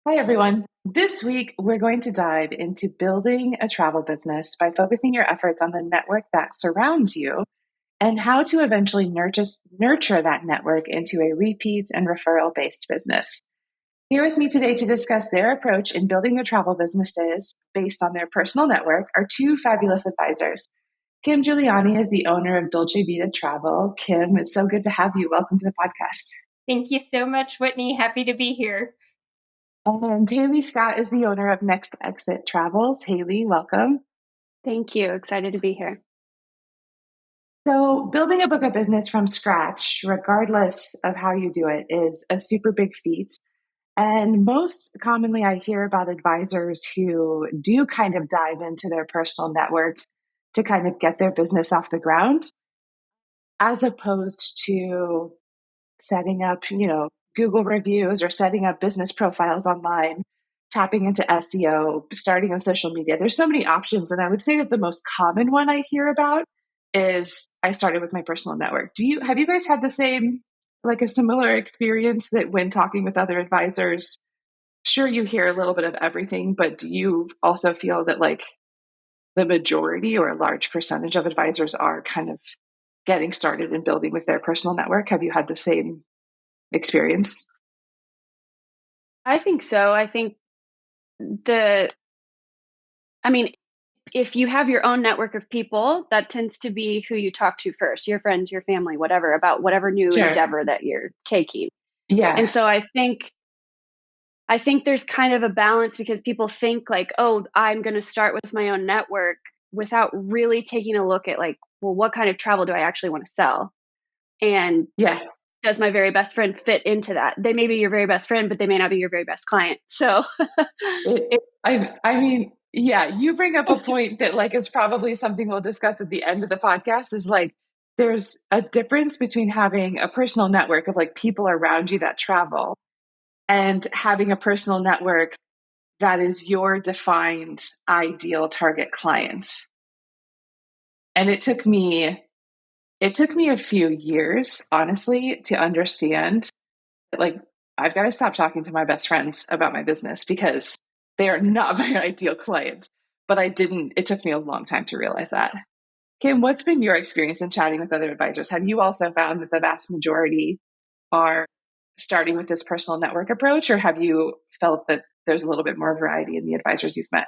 Hi, everyone. This week, we're going to dive into building a travel business by focusing your efforts on the network that surrounds you and how to eventually nurture that network into a repeat and referral based business. Here with me today to discuss their approach in building their travel businesses based on their personal network are two fabulous advisors. Kim Giuliani is the owner of Dolce Vita Travel. Kim, it's so good to have you. Welcome to the podcast. Thank you so much, Whitney. Happy to be here. And Haley Scott is the owner of Next Exit Travels. Haley, welcome. Thank you. Excited to be here. So, building a book of business from scratch, regardless of how you do it, is a super big feat. And most commonly, I hear about advisors who do kind of dive into their personal network to kind of get their business off the ground, as opposed to setting up, Google reviews or setting up business profiles online, tapping into SEO, starting on social media. There's so many options. And I would say that the most common one I hear about is I started with my personal network. Have you guys had the same, like a similar experience that when talking with other advisors, sure you hear a little bit of everything, but do you also feel that like the majority or a large percentage of advisors are kind of getting started and building with their personal network? Have you had the same experience? I think so. The, I mean, if you have your own network of people, that tends to be who you talk to first, your friends, your family, whatever, about whatever new Sure. endeavor that you're taking. And Yeah. so I think there's kind of a balance because people think like, oh, I'm going to start with my own network without really taking a look at like, well, what kind of travel do I actually want to sell? And Yeah. does my very best friend fit into that? They may be your very best friend, but they may not be your very best client. So It, it, I mean, yeah, you bring up a point that like is probably something we'll discuss at the end of the podcast is like there's a difference between having a personal network of like people around you that travel and having a personal network that is your defined ideal target client. And it took me a few years, honestly, to understand that like I've got to stop talking to my best friends about my business because they are not my ideal client. But it took me a long time to realize that. Kim, what's been your experience in chatting with other advisors? Have you also found that the vast majority are starting with this personal network approach, or have you felt that there's a little bit more variety in the advisors you've met?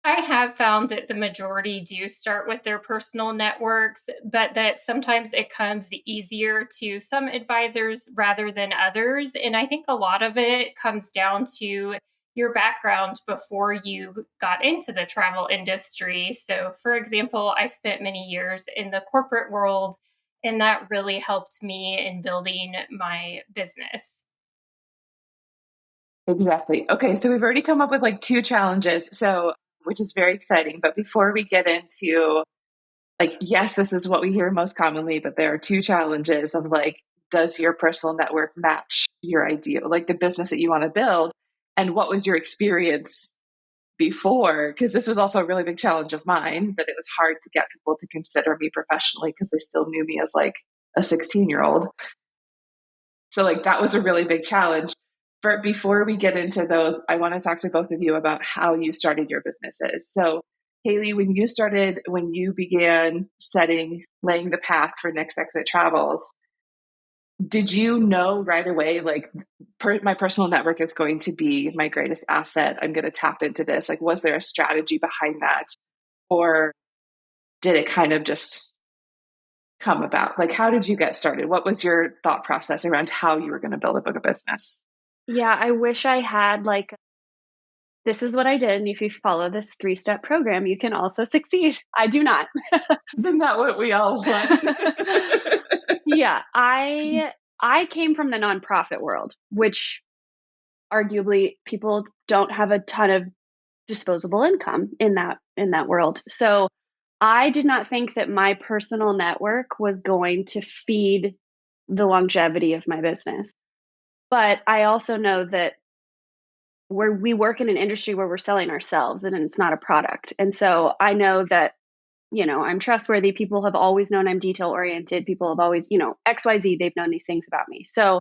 I have found that the majority do start with their personal networks, but that sometimes it comes easier to some advisors rather than others. And I think a lot of it comes down to your background before you got into the travel industry. So, for example, I spent many years in the corporate world, and that really helped me in building my business. Exactly. Okay, so we've already come up with like two challenges, so which is very exciting. But before we get into like, yes, this is what we hear most commonly, but there are two challenges of like, does your personal network match your ideal, like the business that you want to build? And what was your experience before? Because this was also a really big challenge of mine, that it was hard to get people to consider me professionally because they still knew me as like a 16-year-old. So like that was a really big challenge. But before we get into those, I want to talk to both of you about how you started your businesses. So Haley, when you began laying the path for Next Exit Travels, did you know right away, like my personal network is going to be my greatest asset? I'm going to tap into this. Like, was there a strategy behind that? Or did it kind of just come about? Like, how did you get started? What was your thought process around how you were going to build a book of business? yeah, I wish I had like, this is what I did. And if you follow this 3-step program, you can also succeed. I do not. Isn't that what we all want? Yeah, I came from the nonprofit world, which arguably people don't have a ton of disposable income in that world. So I did not think that my personal network was going to feed the longevity of my business. But I also know that we work in an industry where we're selling ourselves and it's not a product. And so I know that, I'm trustworthy. People have always known I'm detail oriented. People have always, XYZ, they've known these things about me. So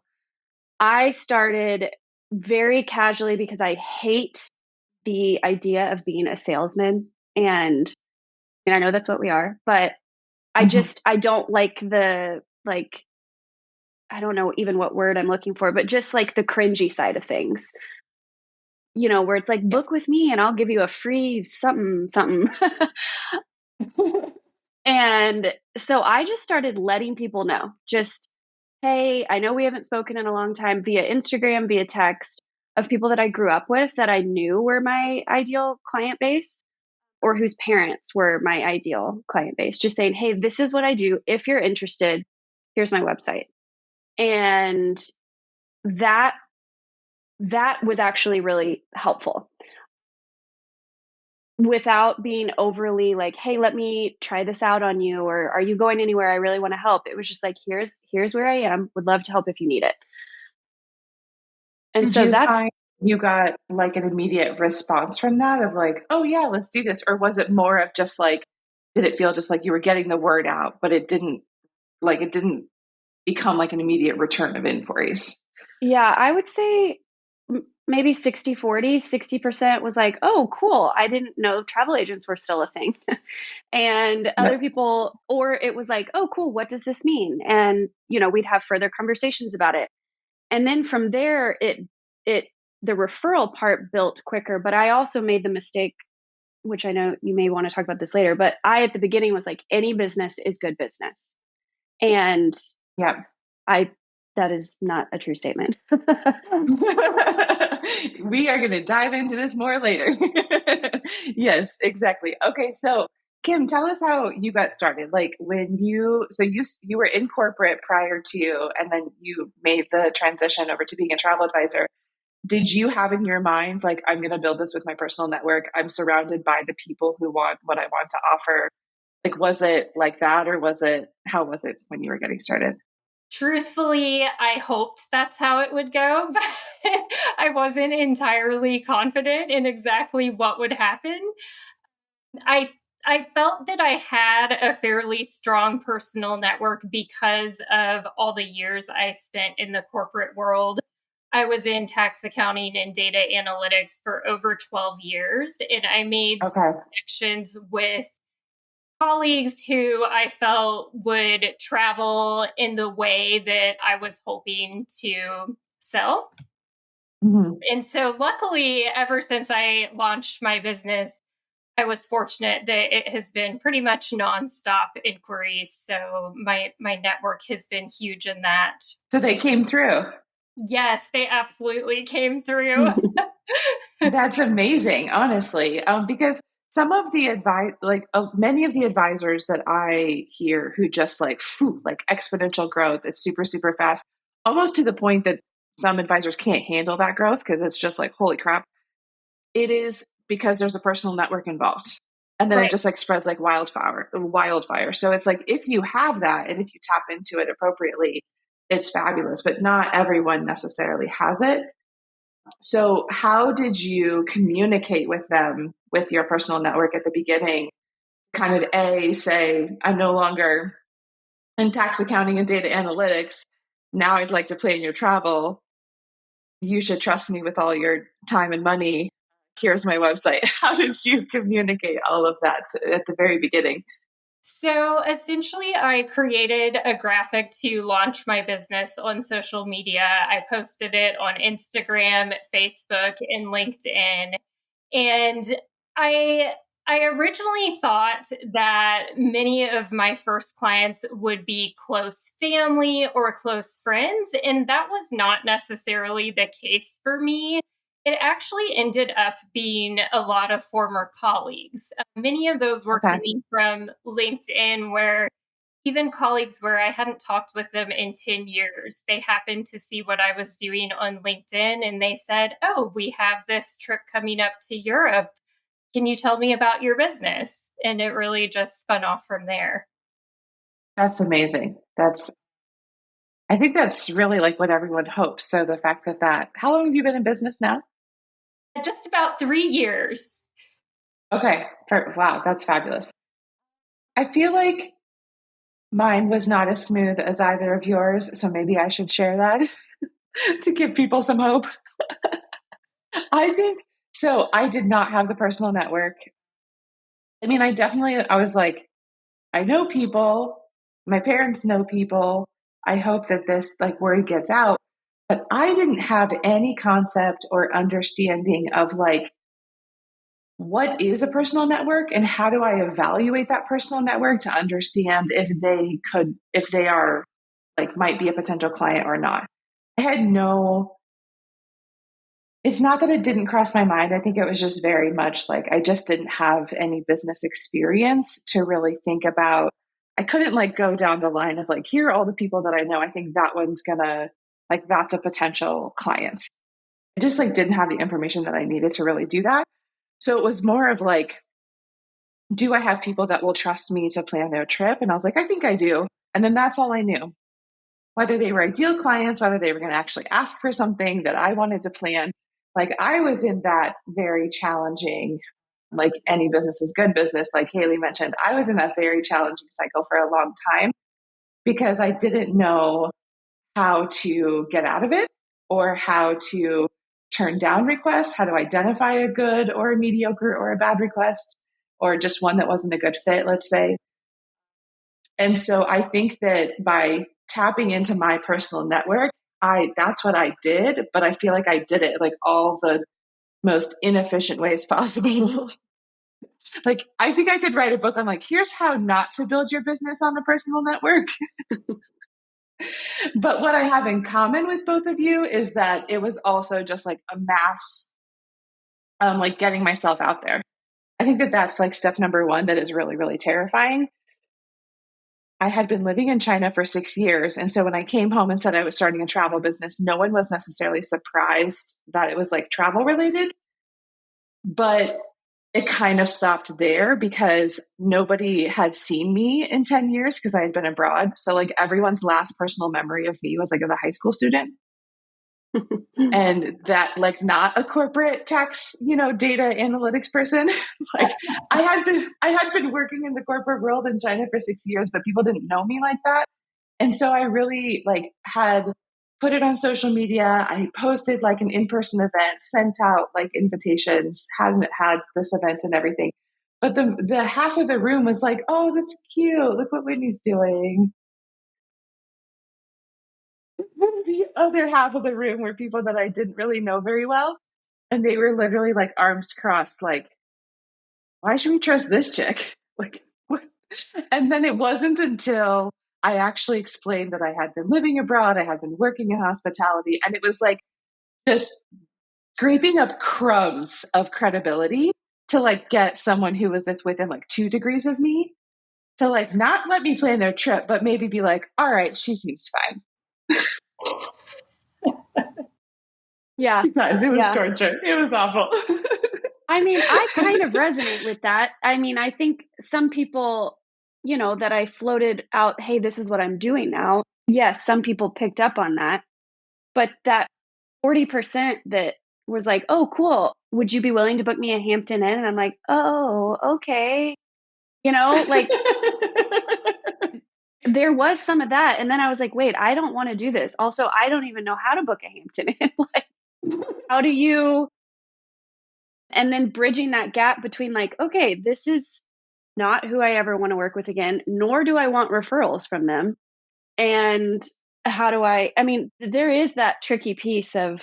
I started very casually because I hate the idea of being a salesman. And I know that's what we are, but Mhm. I don't like like, I don't know even what word I'm looking for, but just like the cringy side of things, where it's like, Yeah. book with me and I'll give you a free something, something. And so I just started letting people know, just, hey, I know we haven't spoken in a long time, via Instagram, via text, of people that I grew up with that I knew were my ideal client base, or whose parents were my ideal client base, just saying, hey, this is what I do. If you're interested, here's my website. And that that was actually really helpful, without being overly like, hey, let me try this out on you, or are you going anywhere? I really want to help. It was just like, here's where I am. Would love to help if you need it. And Did so you that's find you got like an immediate response from that of like, oh yeah, let's do this? Or was it more of just like, did it feel just like you were getting the word out, but it didn't become like an immediate return of inquiries? Yeah, I would say maybe 60-40. 60% was like, oh, cool. I didn't know travel agents were still a thing. And other Yep. people, or it was like, oh, cool. What does this mean? And, we'd have further conversations about it. And then from there, it, the referral part built quicker. But I also made the mistake, which I know you may want to talk about this later, but I, at the beginning, was like, any business is good business. And Yep. I, that is not a true statement. We are going to dive into this more later. Yes, exactly. Okay, so Kim, tell us how you got started. Like when you were in corporate prior to, and then you made the transition over to being a travel advisor. Did you have in your mind like I'm going to build this with my personal network? I'm surrounded by the people who want what I want to offer. Like was it like that, or how was it when you were getting started? Truthfully, I hoped that's how it would go, but I wasn't entirely confident in exactly what would happen. I I felt that I had a fairly strong personal network because of all the years I spent in the corporate world. I was in tax accounting and data analytics for over 12 years, and I made Okay. connections with colleagues who I felt would travel in the way that I was hoping to sell. Mhm. And so, luckily, ever since I launched my business, I was fortunate that it has been pretty much nonstop inquiries. So my network has been huge in that. So they came through. Yes, they absolutely came through. That's amazing, honestly. Because some of the advice, like many of the advisors that I hear who just like, phew, like exponential growth, it's super, super fast, almost to the point that some advisors can't handle that growth because it's just like, holy crap. It is because there's a personal network involved. And then it Right. just like spreads like wildfire. So it's like if you have that and if you tap into it appropriately, it's fabulous, but not everyone necessarily has it. So, how did you communicate with them with your personal network at the beginning? Kind of say, I'm no longer in tax accounting and data analytics. Now I'd like to plan your travel. You should trust me with all your time and money. Here's my website. How did you communicate all of that at the very beginning? So essentially, I created a graphic to launch my business on social media. I posted it on Instagram, Facebook, and LinkedIn. And I I originally thought that many of my first clients would be close family or close friends, and that was not necessarily the case for me. It actually ended up being a lot of former colleagues. Many of those were Okay. coming from LinkedIn, where even colleagues where I hadn't talked with them in 10 years, they happened to see what I was doing on LinkedIn and they said, oh, we have this trip coming up to Europe. Can you tell me about your business? And it really just spun off from there. That's amazing. I think that's really like what everyone hopes. So the fact how long have you been in business now? Just about 3 years. Okay. Wow. That's fabulous. I feel like mine was not as smooth as either of yours, so maybe I should share that to give people some hope. I think so. I did not have the personal network. I mean, I was like, I know people, my parents know people. I hope that this like word gets out. But I didn't have any concept or understanding of like what is a personal network and how do I evaluate that personal network to understand if they are like might be a potential client or not. I had no It's not that it didn't cross my mind. I think it was just very much like I just didn't have any business experience to really think about. I couldn't like go down the line of like, here are all the people that I know. I think that one's gonna like that's a potential client. I just like didn't have the information that I needed to really do that. So it was more of like, do I have people that will trust me to plan their trip? And I was like, I think I do. And then that's all I knew. Whether they were ideal clients, whether they were going to actually ask for something that I wanted to plan. Like I was in that very challenging, like any business is good business, like Haleigh mentioned, I was in that very challenging cycle for a long time because I didn't know how to get out of it or how to turn down requests, how to identify a good or a mediocre or a bad request, or just one that wasn't a good fit, let's say. And so I think that by tapping into my personal network, that's what I did, but I feel like I did it like all the most inefficient ways possible. Like I think I could write a book on like here's how not to build your business on a personal network. But what I have in common with both of you is that it was also just like a mass like getting myself out there. I think that that's like step number one that is really really terrifying. I had been living in China for 6 years. And so when I came home and said I was starting a travel business, no one was necessarily surprised that it was like travel related. But it kind of stopped there because nobody had seen me in 10 years because I had been abroad. So like everyone's last personal memory of me was like as a high school student. And that like not a corporate tax, data analytics person. Like I had been working in the corporate world in China for 6 years, but people didn't know me like that. And so I really like had put it on social media. I posted like an in-person event, sent out like invitations, had this event and everything. But the half of the room was like, oh, that's cute. Look what Whitney's doing. The other half of the room were people that I didn't really know very well. And they were literally like arms crossed, like, why should we trust this chick? Like, what? And then it wasn't until I actually explained that I had been living abroad, I had been working in hospitality, and it was like just scraping up crumbs of credibility to like get someone who was within like 2 degrees of me to like not let me plan their trip, but maybe be like, all right, she seems fine. Yeah. Because it was torture. It was awful. I mean, I kind of resonate with that. I mean, I think some people, that I floated out, hey, this is what I'm doing now. Yes, some people picked up on that. But that 40% that was like, oh, cool. Would you be willing to book me a Hampton Inn? And I'm like, oh, okay. Like there was some of that. And then I was like, wait, I don't want to do this. Also, I don't even know how to book a Hampton Inn. Like, how do you? And then bridging that gap between like, okay, this is not who I ever want to work with again, nor do I want referrals from them. And how do I mean, there is that tricky piece of,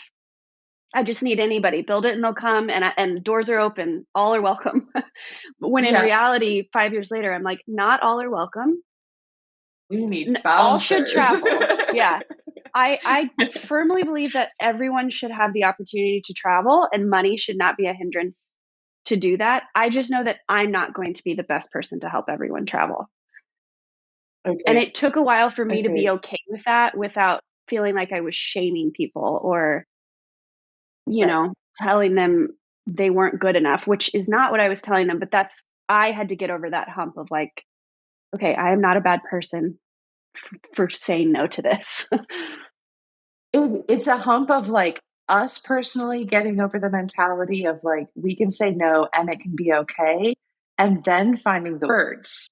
I just need anybody, build it and they'll come and doors are open, all are welcome. But when in reality, 5 years later, I'm like, not all are welcome. We need all should bouncers. travel. Yeah. I firmly believe that everyone should have the opportunity to travel and money should not be a hindrance to do that. I just know that I'm not going to be the best person to help everyone travel. Okay. And it took a while for me to be okay with that without feeling like I was shaming people or, telling them they weren't good enough, which is not what I was telling them. But I had to get over that hump of like, okay, I am not a bad person for saying no to this. It's a hump of like us personally getting over the mentality of like, we can say no and it can be okay. And then finding the words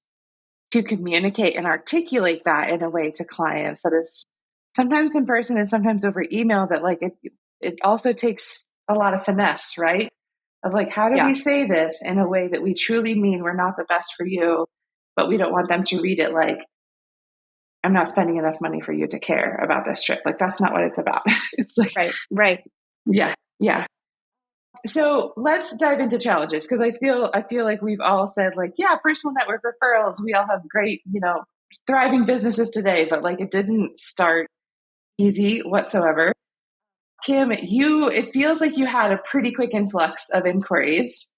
to communicate and articulate that in a way to clients that is sometimes in person and sometimes over email that like, it also takes a lot of finesse, right? Of like, how do Yeah. we say this in a way that we truly mean we're not the best for you, but we don't want them to read it like, I'm not spending enough money for you to care about this trip. Like, that's not what it's about. It's like, Right. yeah, yeah. So let's dive into challenges because I feel like we've all said like, yeah, personal network referrals. We all have great, thriving businesses today, but like it didn't start easy whatsoever. Kim, it feels like you had a pretty quick influx of inquiries.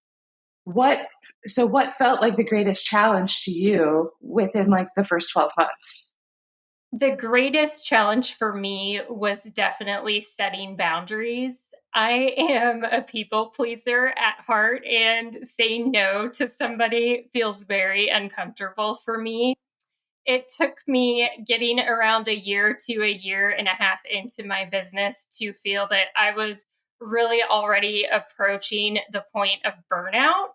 What what felt like the greatest challenge to you within like the first 12 months? The greatest challenge for me was definitely setting boundaries. I am a people pleaser at heart, and saying no to somebody feels very uncomfortable for me. It took me getting around a year to a year and a half into my business to feel that I was really already approaching the point of burnout.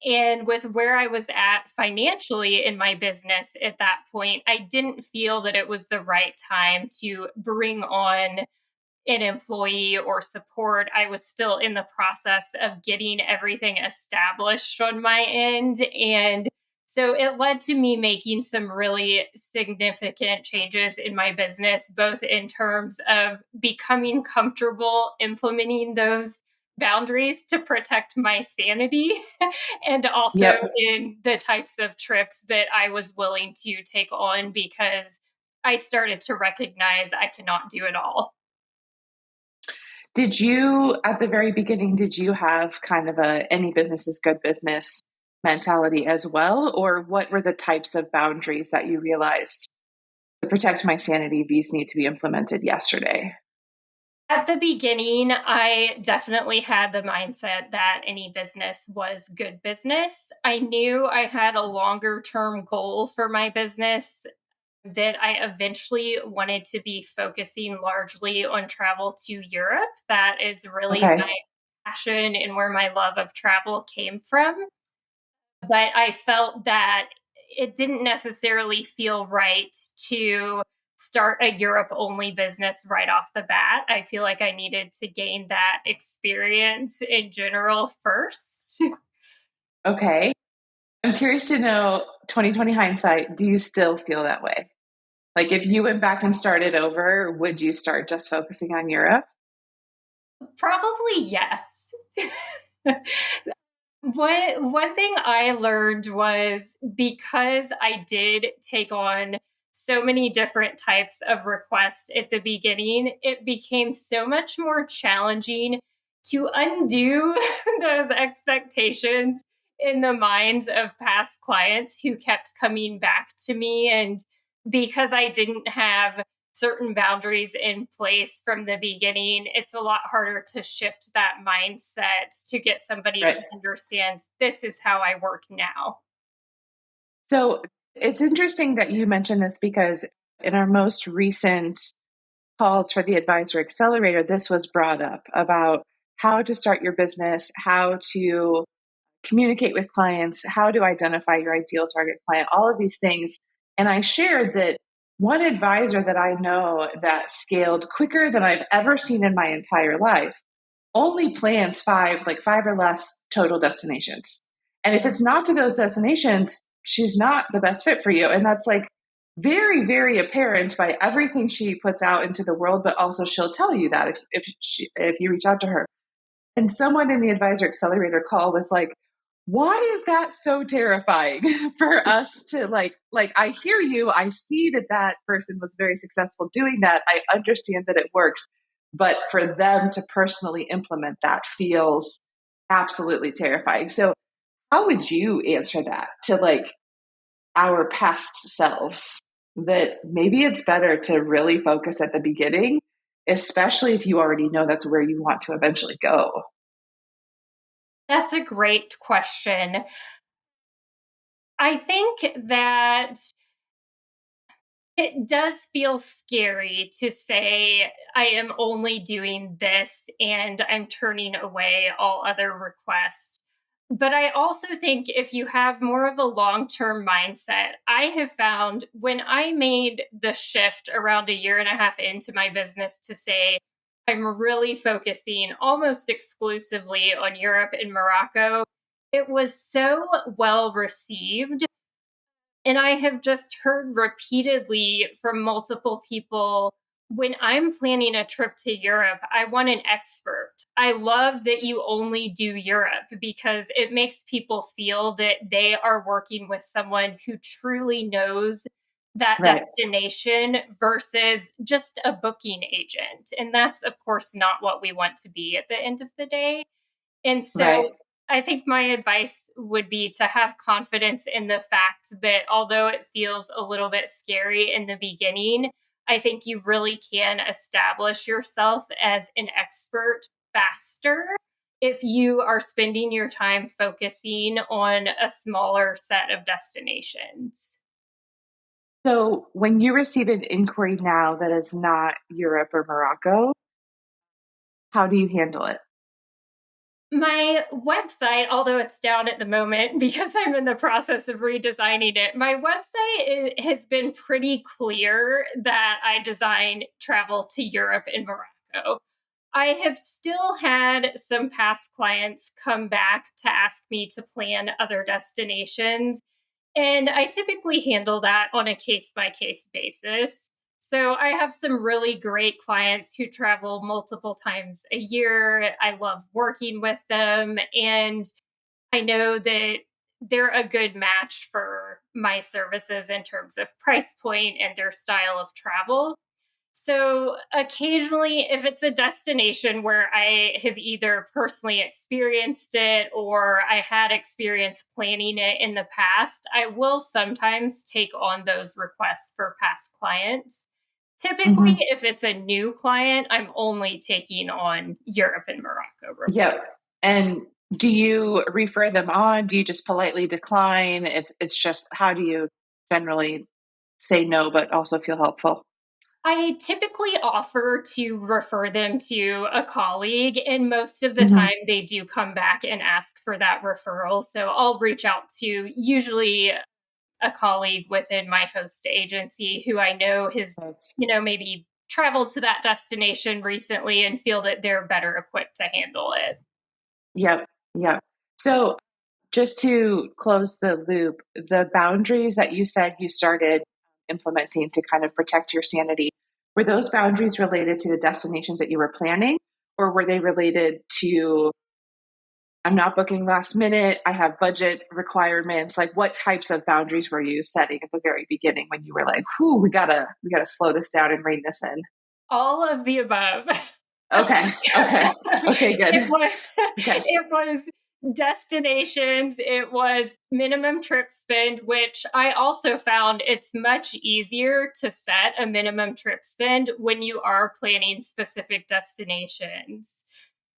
And with where I was at financially in my business at that point, I didn't feel that it was the right time to bring on an employee or support. I was still in the process of getting everything established on my end. And so it led to me making some really significant changes in my business, both in terms of becoming comfortable implementing those boundaries to protect my sanity, and also Yep. in the types of trips that I was willing to take on because I started to recognize I cannot do it all. Did you, at the very beginning, did you have kind of a any business is good business mentality as well? Or what were the types of boundaries that you realized to protect my sanity, these need to be implemented yesterday? At the beginning, I definitely had the mindset that any business was good business. I knew I had a longer term goal for my business, that I eventually wanted to be focusing largely on travel to Europe. That is really Okay. my passion and where my love of travel came from. But I felt that it didn't necessarily feel right to start a Europe only business right off the bat. I feel like I needed to gain that experience in general first. Okay. I'm curious to know, 2020 hindsight, do you still feel that way? Like if you went back and started over, would you start just focusing on Europe? Probably yes. One thing I learned was because I did take on so many different types of requests at the beginning, it became so much more challenging to undo those expectations in the minds of past clients who kept coming back to me. And because I didn't have certain boundaries in place from the beginning, it's a lot harder to shift that mindset to get somebody to Right. understand this is how I work now. So it's interesting that you mentioned this because in our most recent calls for the Advisor Accelerator, this was brought up about how to start your business, how to communicate with clients, how to identify your ideal target client, all of these things. And I shared that one advisor that I know that scaled quicker than I've ever seen in my entire life only plans five or less total destinations. And if it's not to those destinations, she's not the best fit for you. And that's like very, very apparent by everything she puts out into the world, but also she'll tell you that if you reach out to her. And someone in the Advisor Accelerator call was like, why is that so terrifying for us to like I hear you, I see that that person was very successful doing that, I understand that it works, but for them to personally implement that feels absolutely terrifying. So how would you answer that to like our past selves, that maybe it's better to really focus at the beginning, especially if you already know that's where you want to eventually go? That's a great question. I think that it does feel scary to say, I am only doing this and I'm turning away all other requests. But I also think if you have more of a long term mindset, I have found when I made the shift around a year and a half into my business to say, I'm really focusing almost exclusively on Europe and Morocco. It was so well received. And I have just heard repeatedly from multiple people, when I'm planning a trip to Europe, I want an expert. I love that you only do Europe because it makes people feel that they are working with someone who truly knows that Right, destination versus just a booking agent. And that's, of course, not what we want to be at the end of the day. And right. so I think my advice would be to have confidence in the fact that although it feels a little bit scary in the beginning, I think you really can establish yourself as an expert faster if you are spending your time focusing on a smaller set of destinations. So when you receive an inquiry now that is not Europe or Morocco, how do you handle it? My website, although it's down at the moment because I'm in the process of redesigning it, my website has been pretty clear that I design travel to Europe and Morocco. I have still had some past clients come back to ask me to plan other destinations, and I typically handle that on a case by case basis. So I have some really great clients who travel multiple times a year. I love working with them, and I know that they're a good match for my services in terms of price point and their style of travel. So occasionally, if it's a destination where I have either personally experienced it or I had experience planning it in the past, I will sometimes take on those requests for past clients. Typically, Hmm. if it's a new client, I'm only taking on Europe and Morocco Yep. requests. And do you refer them on? Do you just politely decline? If it's just, how do you generally say no, but also feel helpful? I typically offer to refer them to a colleague, and most of the Hmm. time they do come back and ask for that referral. So I'll reach out to usually a colleague within my host agency who I know has, Right. maybe traveled to that destination recently and feel that they're better equipped to handle it. Yep. Yep. So just to close the loop, the boundaries that you said you started implementing to kind of protect your sanity, were those boundaries related to the destinations that you were planning, or were they related to, I'm not booking last minute, I have budget requirements? Like, what types of boundaries were you setting at the very beginning when you were like, "Whew, we gotta slow this down and rein this in"? All of the above. Okay, okay, okay, good. It was Okay, it was destinations, it was minimum trip spend, which I also found it's much easier to set a minimum trip spend when you are planning specific destinations.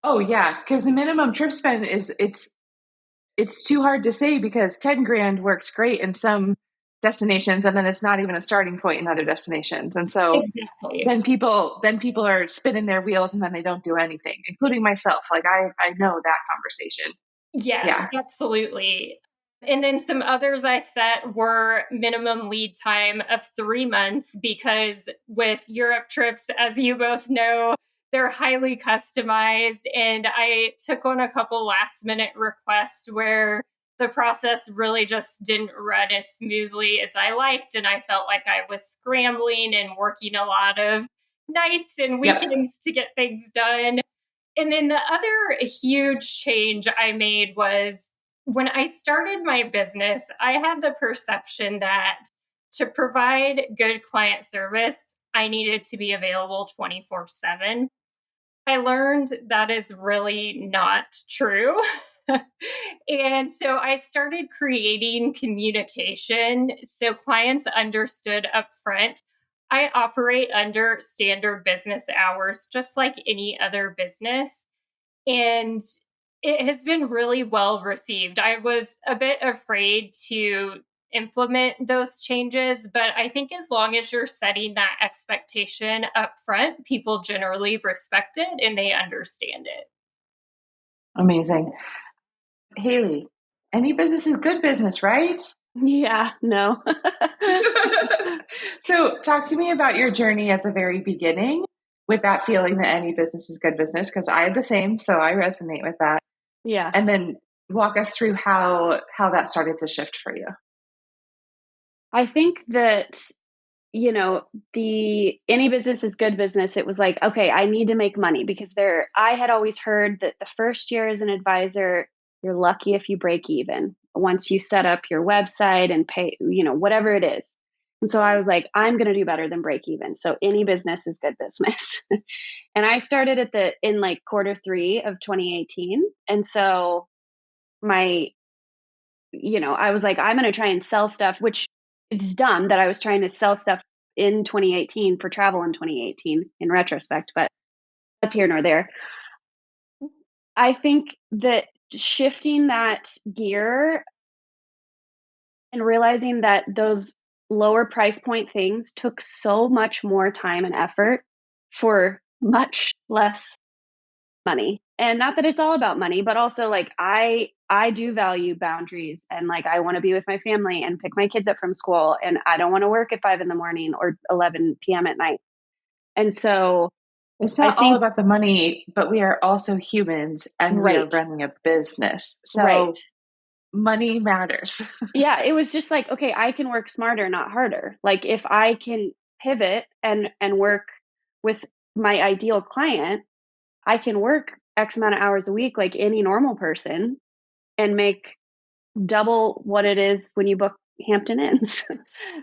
oh yeah, because the minimum trip spend is, it's too hard to say because 10 grand works great in some destinations, and then it's not even a starting point in other destinations. And so Exactly. then people are spinning their wheels and then they don't do anything, including myself. Like I know that conversation. Yes, Yeah. absolutely. And then some others I set were minimum lead time of 3 months because with Europe trips, as you both know, they're highly customized. And I took on a couple last minute requests where the process really just didn't run as smoothly as I liked. And I felt like I was scrambling and working a lot of nights and Yep. weekends to get things done. And then the other huge change I made was when I started my business, I had the perception that to provide good client service, I needed to be available 24/7. I learned that is really not true. And so I started creating communication so clients understood upfront. I operate under standard business hours, just like any other business. And it has been really well received. I was a bit afraid to implement those changes, but I think as long as you're setting that expectation up front, people generally respect it and they understand it. Amazing. Haleigh, any business is good business, right? Yeah, no. So talk to me about your journey at the very beginning with that feeling that any business is good business, because I had the same, so I resonate with that. Yeah. And then walk us through how that started to shift for you. I think that, the any business is good business. It was like, okay, I need to make money because I had always heard that the first year as an advisor, you're lucky if you break even once you set up your website and pay, whatever it is. And so I was like, I'm going to do better than break even. So any business is good business. And I started in like quarter 3 of 2018. And so my, I was like, I'm going to try and sell stuff, which it's dumb that I was trying to sell stuff in 2018 for travel in 2018 in retrospect, but that's here nor there. I think that shifting that gear and realizing that those lower price point things took so much more time and effort for much less money. And not that it's all about money, but also like I do value boundaries, and like I want to be with my family and pick my kids up from school, and I don't want to work at 5 in the morning or 11 p.m. at night. And so It's I not all think about the money, but we are also humans and we are right, running a business. right. So money matters. Yeah, it was just like, okay, I can work smarter, not harder. Like if I can pivot and work with my ideal client, I can work X amount of hours a week like any normal person and make double what it is when you book Hampton Inns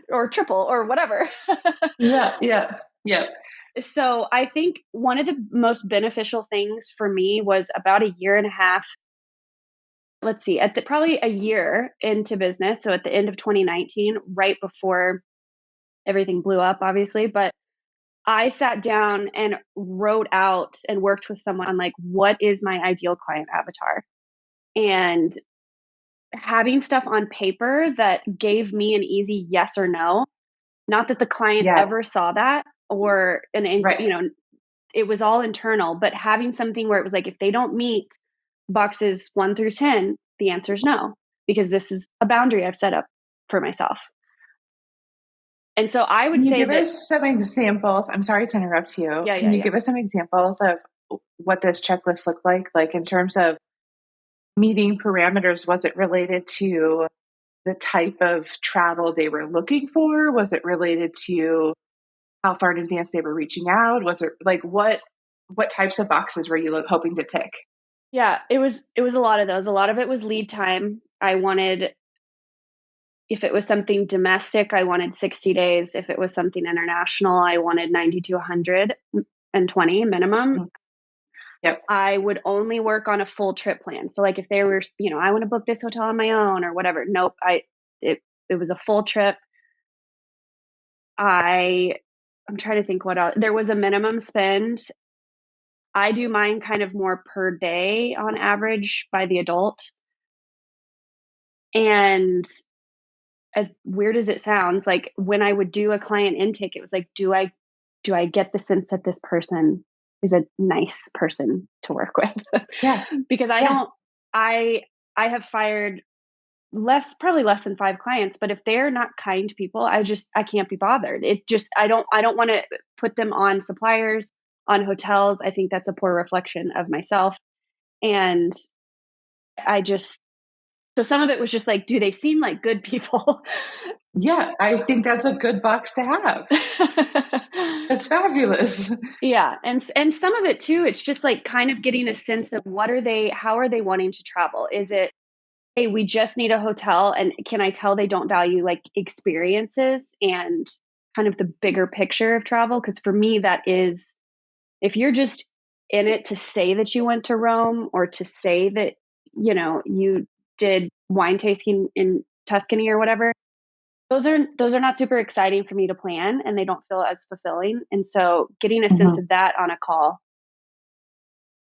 or triple or whatever. Yeah, yeah, yeah. So I think one of the most beneficial things for me was about a year and a half. Let's see, probably a year into business. So at the end of 2019, right before everything blew up, obviously, but I sat down and wrote out and worked with someone on like, what is my ideal client avatar? And having stuff on paper that gave me an easy yes or no. Not that the client Yeah, ever saw that or right. it was all internal, but having something where it was like, if they don't meet boxes 1 through 10, the answer is no, because this is a boundary I've set up for myself. And so I would Can you say give that, us some examples? I'm sorry to interrupt you. yeah, Can yeah, you yeah. give us some examples of what this checklist looked like in terms of meeting parameters? Was it related to the type of travel they were looking for? Was it related to how far in advance they were reaching out? Was it like what types of boxes were you hoping to tick? Yeah, it was a lot of those. A lot of it was lead time. I wanted, if it was something domestic, I wanted 60 days. If it was something international, I wanted 90 to 120 minimum. Mm, yep. I would only work on a full trip plan. So like if they were, I want to book this hotel on my own or whatever. Nope. It was a full trip. I'm trying to think what else. There was a minimum spend. I do mine kind of more per day on average by the adult. And as weird as it sounds, like when I would do a client intake, it was like, do I get the sense that this person is a nice person to work with? Yeah. Because Yeah. I have fired probably less than 5 clients, but if they're not kind people, I can't be bothered. I don't want to put them on suppliers, on hotels. I think that's a poor reflection of myself. And I just, so some of it was just like, do they seem like good people? Yeah. I think that's a good box to have. That's fabulous. Yeah. And some of it too, it's just like kind of getting a sense of how are they wanting to travel? Is it, hey, we just need a hotel, and can I tell they don't value like experiences and kind of the bigger picture of travel? Because for me, that is, if you're just in it to say that you went to Rome or to say that, you did wine tasting in Tuscany or whatever, those are not super exciting for me to plan, and they don't feel as fulfilling. And so getting a sense Mhm. of that on a call,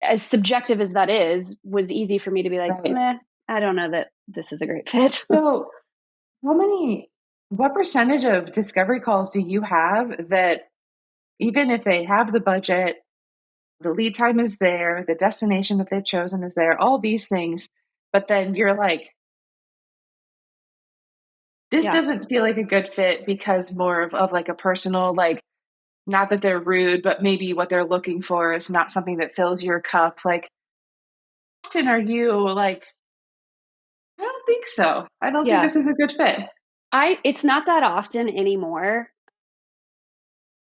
as subjective as that is, was easy for me to be like, Right. meh, I don't know that this is a great fit. So, what percentage of discovery calls do you have that even if they have the budget, the lead time is there, the destination that they've chosen is there, all these things, but then you're like, this Yeah. doesn't feel like a good fit because more of like a personal, like not that they're rude, but maybe what they're looking for is not something that fills your cup. Like, often are you like, I don't think so. I don't think Yeah. this is a good fit. It's not that often anymore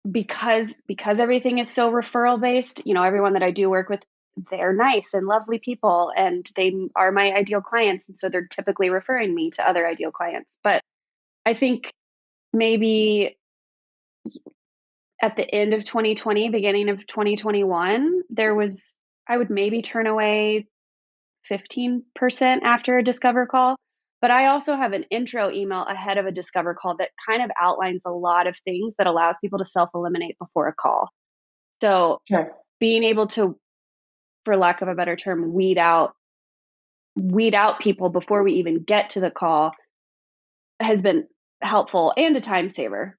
because everything is so referral based. Everyone that I do work with, they're nice and lovely people and they are my ideal clients. And so they're typically referring me to other ideal clients. But I think maybe at the end of 2020, beginning of 2021, I would maybe turn away 15% after a Discover call. But I also have an intro email ahead of a Discover call that kind of outlines a lot of things that allows people to self-eliminate before a call. So Sure. being able to, for lack of a better term, weed out people before we even get to the call has been helpful and a time saver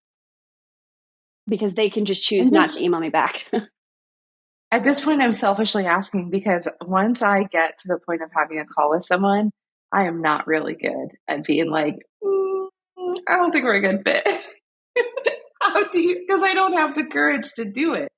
because they can just choose And not to this, email me back. at this point, I'm selfishly asking because once I get to the point of having a call with someone, I am not really good at being like, I don't think we're a good fit. How do you? Because I don't have the courage to do it.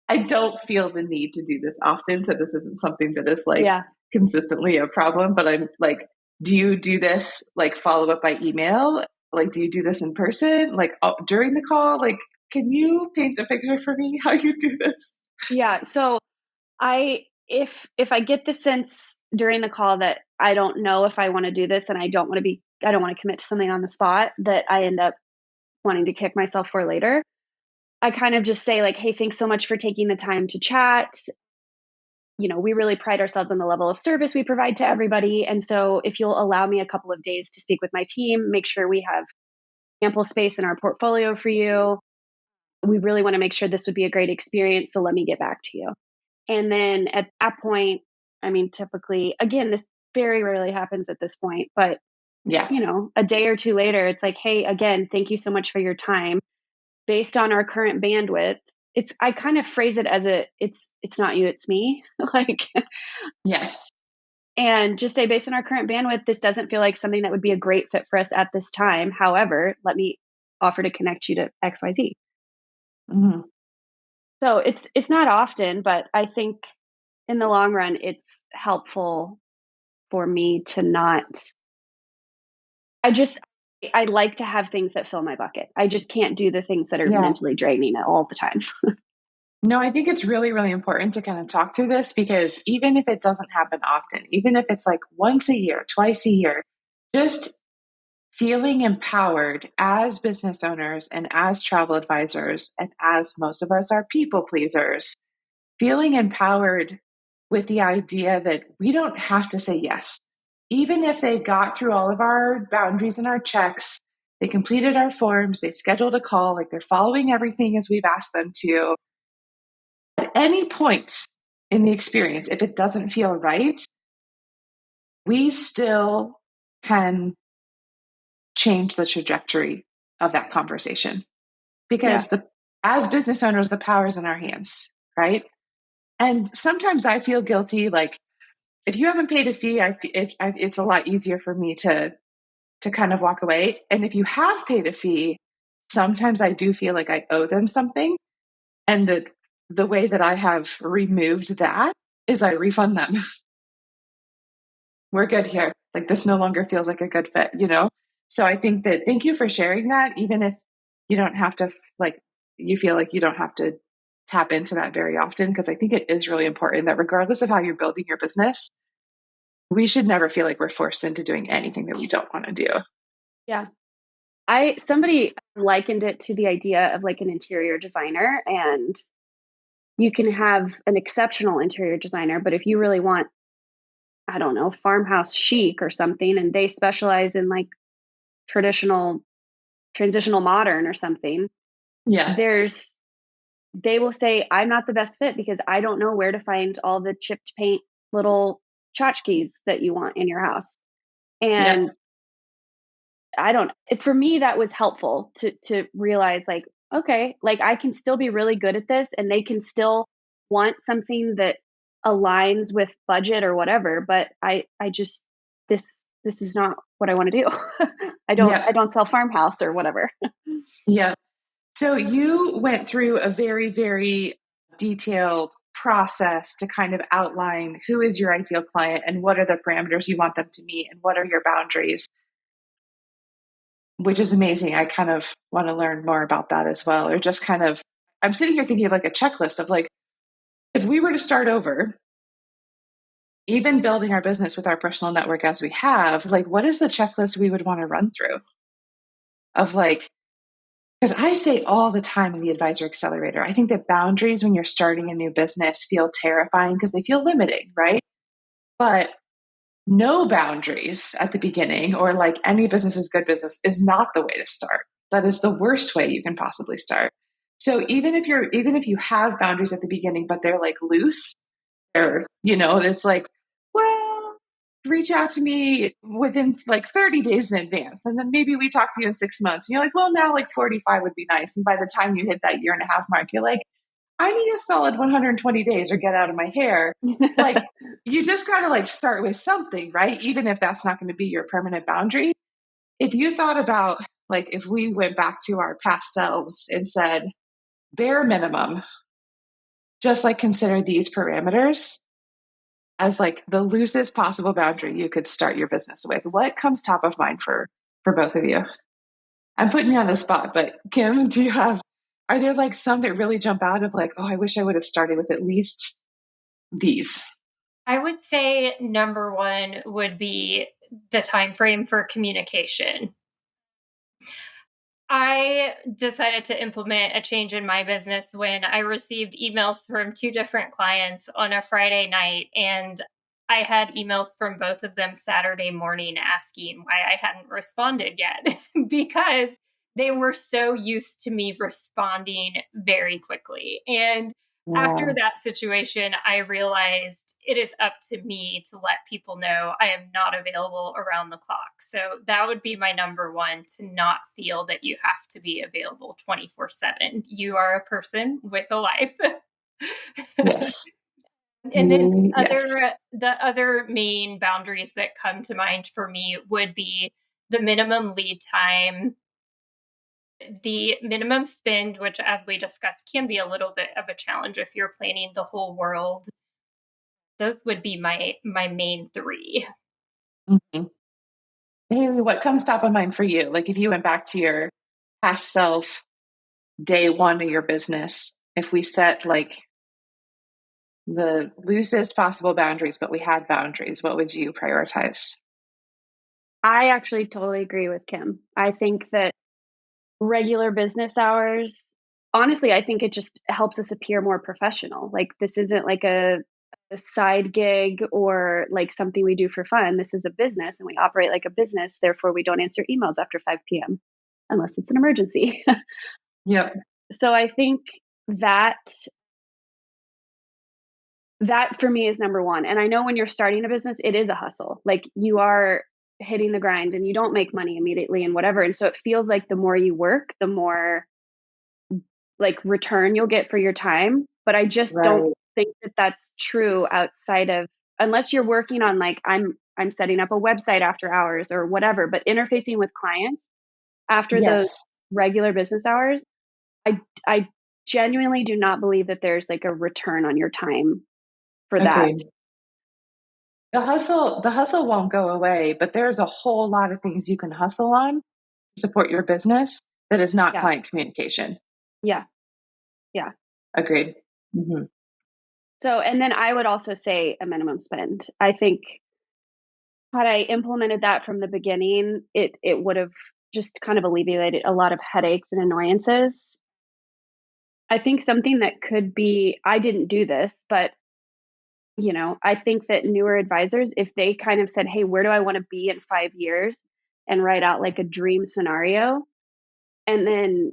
I don't feel the need to do this often. So this isn't something that is like Yeah. consistently a problem, but I'm like, do you do this like follow up by email? Like, do you do this in person? Like during the call? Like, can you paint a picture for me how you do this? Yeah. So if I get the sense during the call that I don't know if I want to do this and I don't want to commit to something on the spot that I end up wanting to kick myself for later, I kind of just say like, hey, thanks so much for taking the time to chat. We really pride ourselves on the level of service we provide to everybody. And so if you'll allow me a couple of days to speak with my team, make sure we have ample space in our portfolio for you. We really want to make sure this would be a great experience. So let me get back to you. And then at that point, I mean, typically, again, this very rarely happens at this point, but Yeah. a day or two later, it's like, hey, again, thank you so much for your time. Based on our current bandwidth, I kind of phrase it as it's not you, it's me. Like, Yeah. and just say, based on our current bandwidth, this doesn't feel like something that would be a great fit for us at this time. However, let me offer to connect you to XYZ. Mm-hmm. So it's not often, but I think in the long run, it's helpful for me to not. I like to have things that fill my bucket. I just can't do the things that are Yeah. mentally draining all the time. No, I think it's really, really important to kind of talk through this because even if it doesn't happen often, even if it's like once a year, twice a year, just feeling empowered as business owners and as travel advisors, and as most of us are people pleasers, feeling empowered with the idea that we don't have to say yes. Even if they got through all of our boundaries and our checks, they completed our forms, they scheduled a call, like they're following everything as we've asked them to. At any point in the experience, if it doesn't feel right, we still can change the trajectory of that conversation Yeah. because as business owners, the power is in our hands, right? And sometimes I feel guilty. Like if you haven't paid a fee, it's a lot easier for me to kind of walk away. And if you have paid a fee, sometimes I do feel like I owe them something. And the way that I have removed that is I refund them. We're good here. Like this no longer feels like a good fit, you know? So I think that thank you for sharing that, even if you don't have to, like, you feel like you don't have to tap into that very often, because I think it is really important that regardless of how you're building your business, we should never feel like we're forced into doing anything that we don't want to do. Yeah. Somebody likened it to the idea of like an interior designer, and you can have an exceptional interior designer, but if you really want, I don't know, farmhouse chic or something, and they specialize in like traditional, transitional modern or something, Yeah. they will say, I'm not the best fit because I don't know where to find all the chipped paint little tchotchkes that you want in your house. Yep. And for me, that was helpful to realize like, okay, like I can still be really good at this and they can still want something that aligns with budget or whatever. But I just, this is not what I want to do. I Yep. don't sell farmhouse or whatever. Yep. So you went through a very, very detailed process to kind of outline who is your ideal client and what are the parameters you want them to meet and what are your boundaries, which is amazing. I kind of want to learn more about that as well. Or just kind of, I'm sitting here thinking of like a checklist of like, if we were to start over, even building our business with our personal network as we have, like, what is the checklist we would want to run through of like, because I say all the time in the Advisor Accelerator, I think that boundaries when you're starting a new business feel terrifying because they feel limiting, right? But no boundaries at the beginning, or like any business is good business, is not the way to start. That is the worst way you can possibly start. So even if you have boundaries at the beginning, but they're like loose, or it's like, well, reach out to me within like 30 days in advance, and then maybe we talk to you in 6 months, and you're like, well, now like 45 would be nice, and by the time you hit that year and a half mark, you're like, I need a solid 120 days or get out of my hair. Like, you just got to like start with something, right? Even if that's not going to be your permanent boundary. If you thought about, like, if we went back to our past selves and said bare minimum, just like consider these parameters as like the loosest possible boundary you could start your business with, what comes top of mind for both of you? I'm putting you on the spot, but Kim, are there like some that really jump out of like, oh, I wish I would have started with at least these? I would say number one would be the time frame for communication. I decided to implement a change in my business when I received emails from two different clients on a Friday night, and I had emails from both of them Saturday morning asking why I hadn't responded yet because they were so used to me responding very quickly. And after Wow. that situation, I realized it is up to me to let people know I am not available around the clock. So that would be my number one, to not feel that you have to be available 24/7. You are a person with a life. Yes. And then Yes. the other main boundaries that come to mind for me would be the minimum lead time, the minimum spend, which, as we discussed, can be a little bit of a challenge if you're planning the whole world. Those would be my main three. Mm-hmm. Haleigh, what comes top of mind for you? Like, if you went back to your past self, day one of your business, if we set like the loosest possible boundaries, but we had boundaries, what would you prioritize? I actually totally agree with Kim. I think that regular business hours, honestly, I think it just helps us appear more professional. Like, this isn't like a side gig or like something we do for fun. This is a business and we operate like a business. Therefore, we don't answer emails after 5 p.m. unless it's an emergency. Yep. So I think that that for me is number one. And I know when you're starting a business, it is a hustle. Like, you are hitting the grind and you don't make money immediately and whatever. And so it feels like the more you work, the more like return you'll get for your time. But I just don't Right. think that that's true outside of, unless you're working on like, I'm setting up a website after hours or whatever, but interfacing with clients after those Yes. regular business hours, I genuinely do not believe that there's like a return on your time for that. Agreed. The hustle won't go away, but there's a whole lot of things you can hustle on to support your business that is not Yeah. client communication. Yeah. Yeah. Agreed. Hmm. So, and then I would also say a minimum spend. I think had I implemented that from the beginning, it would have just kind of alleviated a lot of headaches and annoyances. I think something that could be, I didn't do this, but I think that newer advisors, if they kind of said, hey, where do I want to be in 5 years, and write out like a dream scenario, and then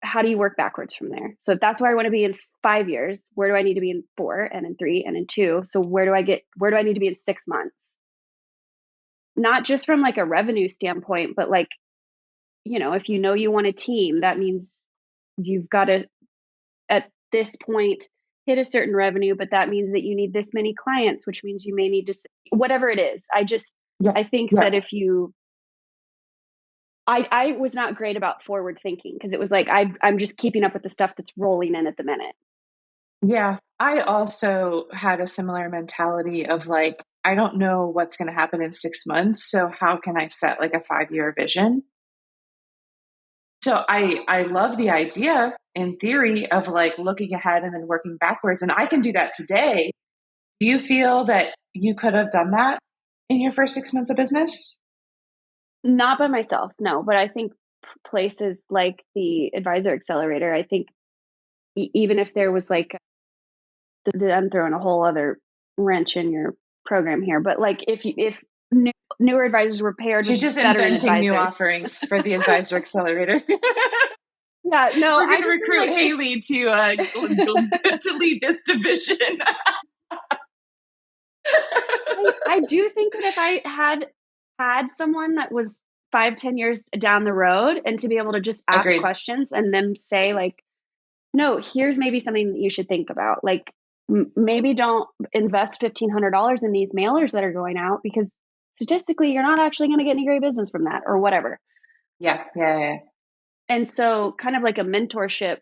how do you work backwards from there? So if that's where I want to be in 5 years, where do I need to be in 4 and in 3 and in 2? So where do I need to be in 6 months? Not just from like a revenue standpoint, but like, if you want a team, that means you've got to, at this point, hit a certain revenue, but that means that you need this many clients, which means you may need to, whatever it is. Yeah. I think Yeah. that if you I was not great about forward thinking because it was like I'm just keeping up with the stuff that's rolling in at the minute. Yeah. I also had a similar mentality of like, I don't know what's going to happen in 6 months. So how can I set like a 5-year vision? So I love the idea in theory of like looking ahead and then working backwards. And I can do that today. Do you feel that you could have done that in your first 6 months of business? Not by myself, no, but I think places like the Advisor Accelerator, I think even if there was like, I'm throwing a whole other wrench in your program here, but like if newer advisors were paired with She's just veteran inventing new advisors. offerings for the Advisor Accelerator. Yeah, no, We're going I to just mean recruit like if Haleigh to lead this division. I do think that if I had someone that was 5-10 years down the road and to be able to just ask Agreed. questions and then say like, no, here's maybe something that you should think about. Like maybe don't invest $1,500 in these mailers that are going out because statistically you're not actually going to get any great business from that or whatever. Yeah, yeah, yeah. And so kind of like a mentorship.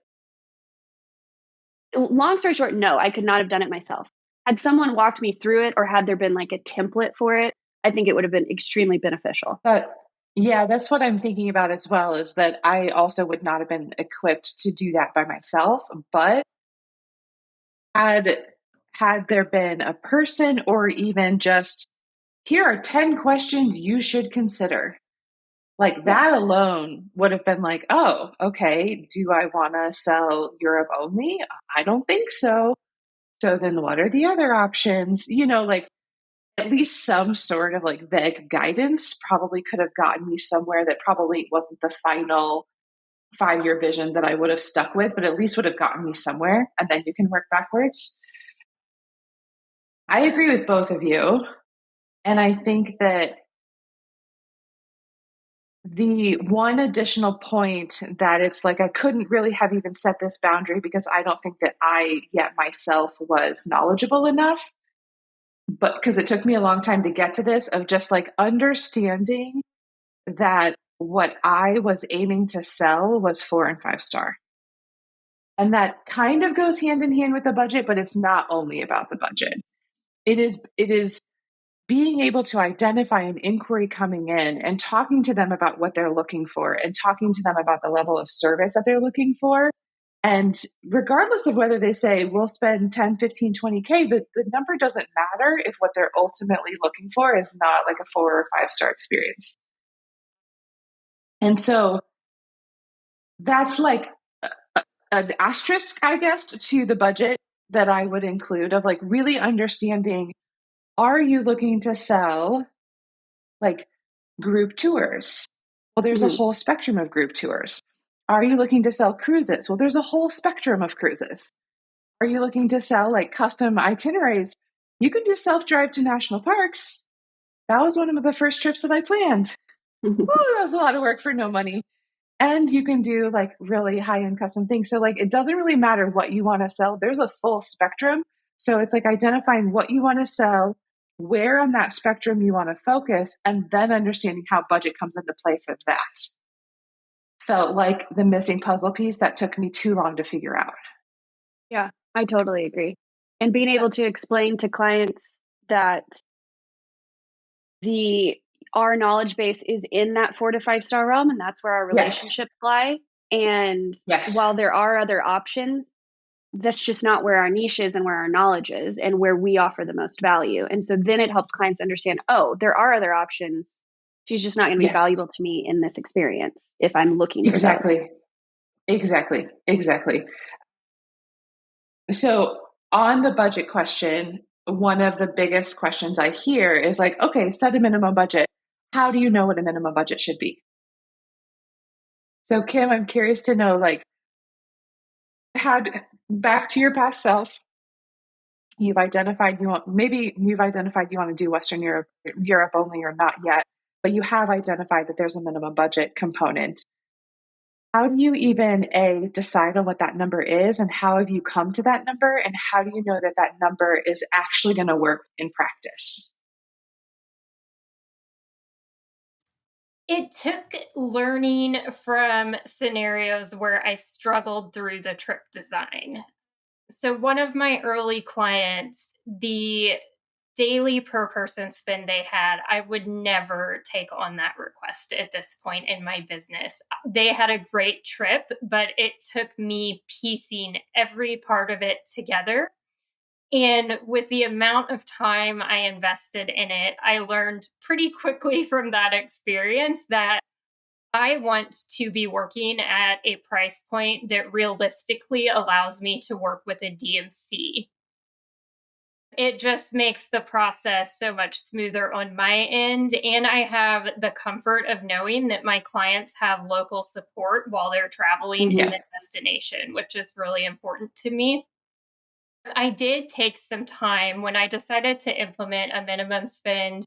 Long story short, no, I could not have done it myself. Had someone walked me through it or had there been like a template for it, I think it would have been extremely beneficial. But yeah, that's what I'm thinking about as well, is that I also would not have been equipped to do that by myself. But had had there been a person or even just here are 10 questions you should consider. Like Yeah. that alone would have been like, oh, okay, do I want to sell Europe only? I don't think so. So then what are the other options? Like at least some sort of like vague guidance probably could have gotten me somewhere that probably wasn't the final 5-year vision that I would have stuck with, but at least would have gotten me somewhere. And then you can work backwards. I agree with both of you. And I think that the one additional point that it's like I couldn't really have even set this boundary because I don't think that I yet myself was knowledgeable enough, but because it took me a long time to get to this, of just like understanding that what I was aiming to sell was 4 and 5 star. And that kind of goes hand in hand with the budget, but it's not only about the budget. It is being able to identify an inquiry coming in and talking to them about what they're looking for and talking to them about the level of service that they're looking for. And regardless of whether they say we'll spend 10, 15, 20K, the number doesn't matter if what they're ultimately looking for is not like a 4 or 5 star experience. And so that's like an asterisk, I guess, to the budget that I would include of like really understanding, are you looking to sell like group tours? Well, there's a Mm-hmm. whole spectrum of group tours. Are you looking to sell cruises? Well, there's a whole spectrum of cruises. Are you looking to sell like custom itineraries? You can do self-drive to national parks. That was one of the first trips that I planned. Oh, that was a lot of work for no money. And you can do like really high-end custom things. So like it doesn't really matter what you want to sell. There's a full spectrum. So it's like identifying what you want to sell, where on that spectrum you want to focus, and then understanding how budget comes into play for that. Felt like the missing puzzle piece that took me too long to figure out. Yeah, I totally agree. And being able to explain to clients that the our knowledge base is in that 4 to 5 star realm, and that's where our Yes. relationships lie. And Yes. while there are other options, that's just not where our niche is and where our knowledge is and where we offer the most value. And so then it helps clients understand, oh, there are other options. She's just not going to be Yes. valuable to me in this experience if I'm looking for those. Exactly. Exactly. Exactly. So on the budget question, one of the biggest questions I hear is like, okay, set a minimum budget. How do you know what a minimum budget should be? So Kim, I'm curious to know, like, how back to your past self, you've identified you've identified you want to do Western Europe only or not yet, but you have identified that there's a minimum budget component. How do you even decide on what that number is, and how have you come to that number, and how do you know that that number is actually going to work in practice? It took learning from scenarios where I struggled through the trip design. So, one of my early clients, the daily per person spend they had, I would never take on that request at this point in my business. They had a great trip, but it took me piecing every part of it together. And with the amount of time I invested in it, I learned pretty quickly from that experience that I want to be working at a price point that realistically allows me to work with a DMC. It just makes the process so much smoother on my end. And I have the comfort of knowing that my clients have local support while they're traveling in Mhm. Yeah. a destination, which is really important to me. I did take some time when I decided to implement a minimum spend.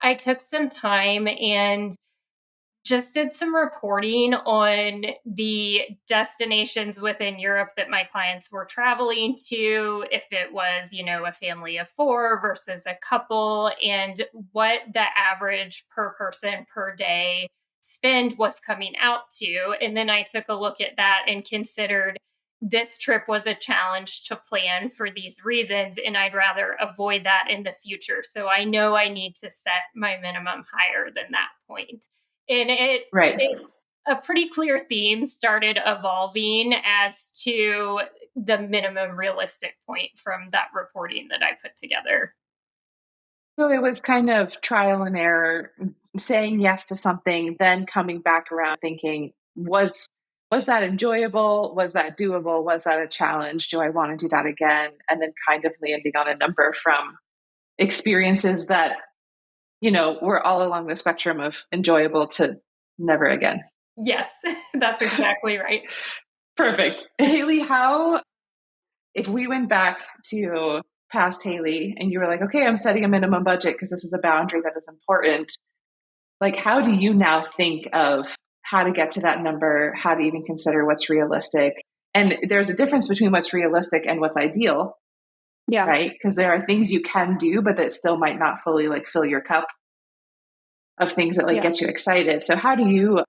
I took some time and just did some reporting on the destinations within Europe that my clients were traveling to, if it was, a family of four versus a couple, and what the average per person per day spend was coming out to. And then I took a look at that and considered this trip was a challenge to plan for these reasons, and I'd rather avoid that in the future. So I know I need to set my minimum higher than that point. And Right. a pretty clear theme started evolving as to the minimum realistic point from that reporting that I put together. So it was kind of trial and error, saying yes to something, then coming back around thinking, was that enjoyable? Was that doable? Was that a challenge? Do I want to do that again? And then kind of landing on a number from experiences that, were all along the spectrum of enjoyable to never again. Yes, that's exactly right. Perfect. Haleigh, how, if we went back to past Haleigh and you were like, okay, I'm setting a minimum budget because this is a boundary that is important, like, how do you now think of how to get to that number, how to even consider what's realistic? And there's a difference between what's realistic and what's ideal, Yeah. right? Because there are things you can do, but that still might not fully like fill your cup of things that like Yeah. get you excited. So how do you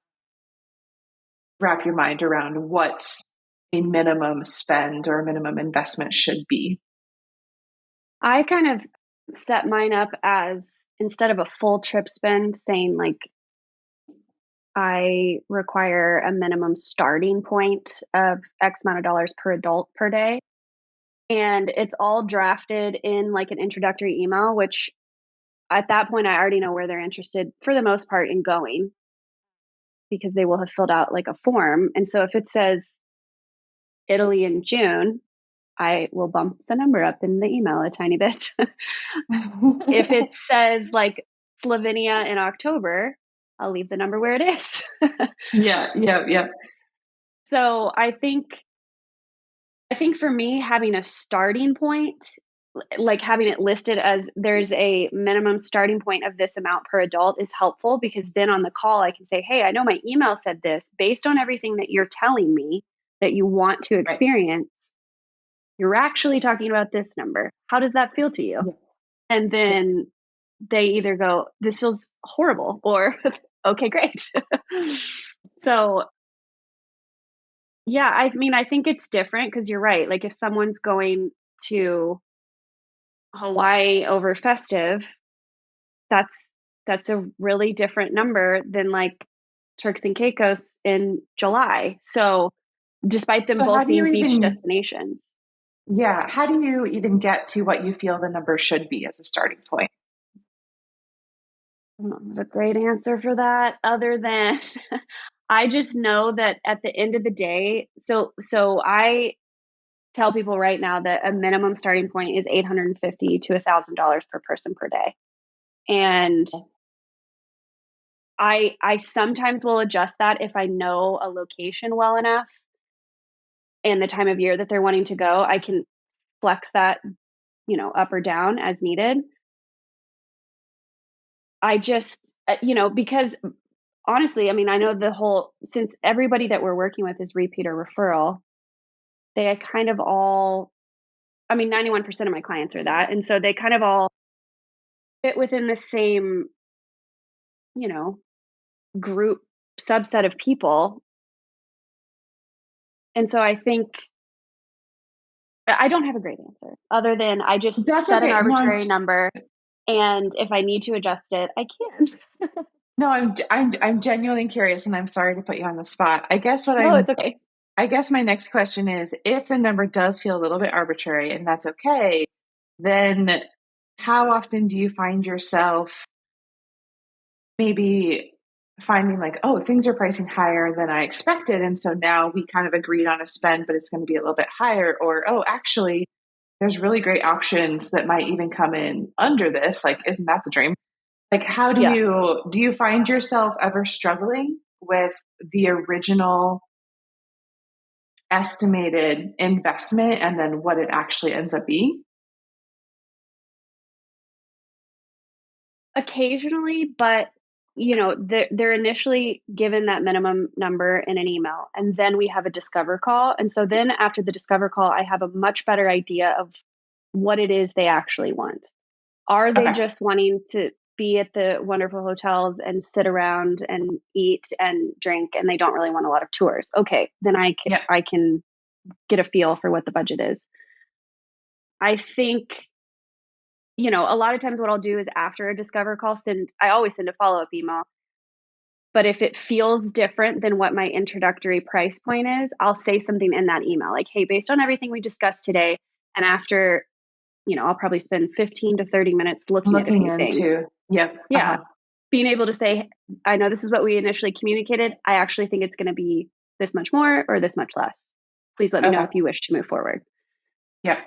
wrap your mind around what a minimum spend or a minimum investment should be? I kind of set mine up as, instead of a full trip spend, saying like I require a minimum starting point of X amount of dollars per adult per day. And it's all drafted in like an introductory email, which at that point I already know where they're interested for the most part in going, because they will have filled out like a form. And so if it says Italy in June, I will bump the number up in the email a tiny bit. If it says like Slovenia in October, I'll leave the number where it is. Yeah, yeah, yeah. So I think for me, having a starting point, like having it listed as there's a minimum starting point of this amount per adult, is helpful, because then on the call I can say, hey, I know my email said this. Based on everything that you're telling me that you want to Right. experience, you're actually talking about this number. How does that feel to you? Yeah. And then they either go, this feels horrible, or okay, great. So yeah, I mean, I think it's different, because you're right. Like if someone's going to Hawaii over festive, that's a really different number than like Turks and Caicos in July. So despite them So how both do you being beach even, destinations, yeah, how do you even get to what you feel the number should be as a starting point? I don't have a great answer for that, other than I just know that at the end of the day, so I tell people right now that a minimum starting point is $850 to $1,000 per person per day. And I sometimes will adjust that if I know a location well enough and the time of year that they're wanting to go. I can flex that, up or down as needed. I just, because honestly, I mean, I know since everybody that we're working with is repeat or referral, they kind of all, I mean, 91% of my clients are that. And so they kind of all fit within the same, you know, group subset of people. And so I think I don't have a great answer other than I just That's set an okay. No, arbitrary number. And if I need to adjust it, I can. I'm genuinely curious, and I'm sorry to put you on the spot. No, it's okay. I guess my next question is, if the number does feel a little bit arbitrary, and that's okay, then how often do you find yourself maybe finding like, oh, things are pricing higher than I expected, and so now we kind of agreed on a spend, but it's going to be a little bit higher, or oh, actually, there's really great options that might even come in under this. Like, isn't that the dream? Like, how Yeah. do you find yourself ever struggling with the original estimated investment and then what it actually ends up being? Occasionally, but they're initially given that minimum number in an email, and then we have a discover call. And so then after the discover call, I have a much better idea of what it is they actually want. Are they Okay. just wanting to be at the wonderful hotels and sit around and eat and drink, and they don't really want a lot of tours? Okay, then Yeah. I can get a feel for what the budget is. I think, a lot of times what I'll do is after a discover call, I always send a follow-up email. But if it feels different than what my introductory price point is, I'll say something in that email like, hey, based on everything we discussed today, and after, I'll probably spend 15 to 30 minutes looking at a Looking few things. into, yep. Yeah. Being able to say, I know this is what we initially communicated. I actually think it's going to be this much more or this much less. Please let me know Okay. if you wish to move forward. Yep.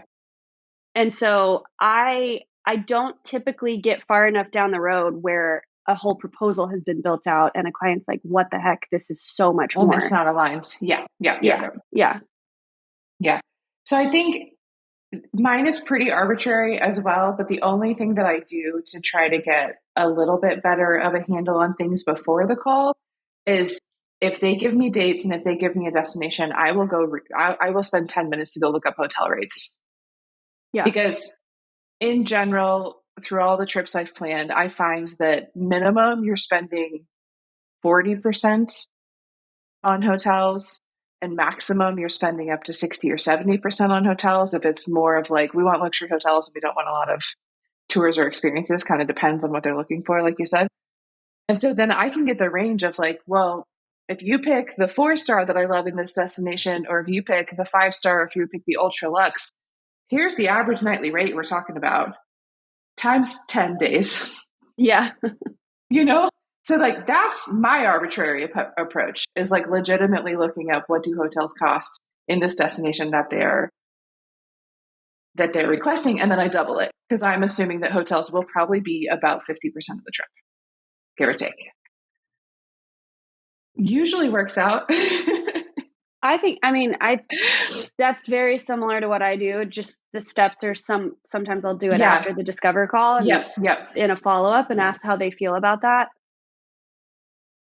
And so I don't typically get far enough down the road where a whole proposal has been built out and a client's like, what the heck? This is so much And it's more. not aligned. Yeah. Yeah. Yeah. Yeah. Yeah. Yeah. Yeah. So I think mine is pretty arbitrary as well, but the only thing that I do to try to get a little bit better of a handle on things before the call is if they give me dates and if they give me a destination, I will I will spend 10 minutes to go look up hotel rates. Yeah. Because in general, through all the trips I've planned, I find that minimum you're spending 40% on hotels and maximum you're spending up to 60 or 70% on hotels. If it's more of like, we want luxury hotels and we don't want a lot of tours or experiences, kind of depends on what they're looking for, like you said. And so then I can get the range of like, well, if you pick the 4-star that I love in this destination, or if you pick the 5-star, if you pick the ultra luxe, here's the average nightly rate we're talking about times 10 days. Yeah. So like that's my arbitrary approach, is like legitimately looking up what do hotels cost in this destination that they're requesting, and then I double it because I'm assuming that hotels will probably be about 50% of the trip, give or take. Usually works out. That's very similar to what I do. Just the steps are sometimes I'll do it Yeah. after the discover call and Yep. in a follow up and ask how they feel about that.